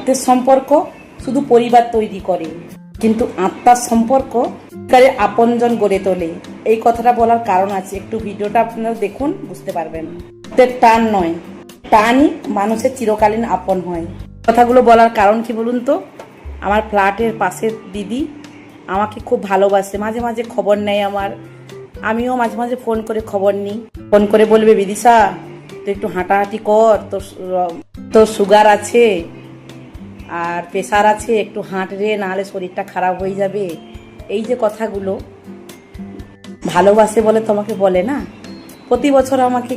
রক্তের সম্পর্ক শুধু পরিবার তৈরি করে, কিন্তু আত্মার সম্পর্ক আপনজন গড়ে তোলে। এই কথাটা বলার কারণ আছে, একটু ভিডিওটা আপনারা দেখুন, বুঝতে পারবেন। রক্তের টান নয়, টানই মানুষের চিরকালীন আপন হয়। কথাগুলো বলার কারণ কি বলুন তো? আমার ফ্ল্যাটের পাশের দিদি আমাকে খুব ভালোবাসে, মাঝে মাঝে খবর নেয় আমার, আমিও মাঝে মাঝে ফোন করে খবর নিই। ফোন করে বলবে, বিদিশা তুই একটু হাঁটাহাঁটি কর, তোর সুগার আছে আর প্রেশার আছে, একটু হাঁট রে, নাহলে শরীরটা খারাপ হয়ে যাবে। এই যে কথাগুলো ভালোবাসে বলে তোমাকে বলে না। প্রতি বছর আমাকে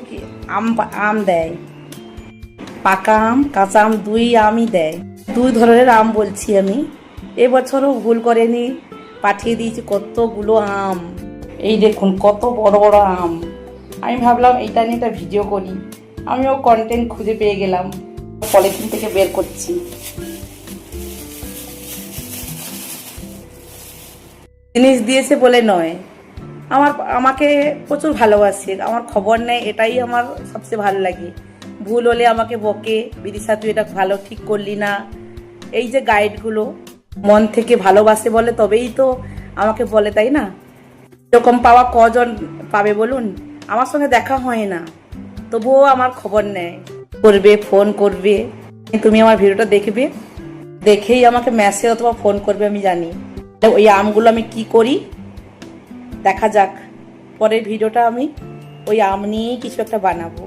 আম দেয়, পাকা আম কাঁচা আম দুই আমই দেয়। দুই ধরনের আম বলছি আমি। এবছরও ভুল করেনি, পাঠিয়ে দিয়েছি কতগুলো আম। এই দেখুন কত বড় বড় আম। আমি ভাবলাম এইটা নিয়ে একটা ভিডিও করি, আমিও কন্টেন্ট খুঁজে পেয়ে গেলাম। পলিথিন থেকে বের করছি। জিনিস দিয়েছে বলে নয়, আমাকে প্রচুর ভালোবাসে, আমার খবর নেয়, এটাই আমার সবচেয়ে ভালো লাগে। ভুল হলে আমাকে বকে, বিদিশা তুই এটা ভালো ঠিক করলি না। এই যে গাইডগুলো মন থেকে ভালোবাসে বলে তবেই তো আমাকে বলে, তাই না? এরকম পাওয়া কজন পাবে বলুন? আমার সঙ্গে দেখা হয় না, তবুও আমার খবর নেয়, করবে, ফোন করবে। তুমি আমার ভিডিওটা দেখবে, দেখেই আমাকে মেসেজ অথবা ফোন করবে, আমি জানি। ওই আমগুলো আমি কি করি দেখা যাক। পরের ভিডিওটা আমি ওই আম নিয়েই কিছু একটা বানাবো।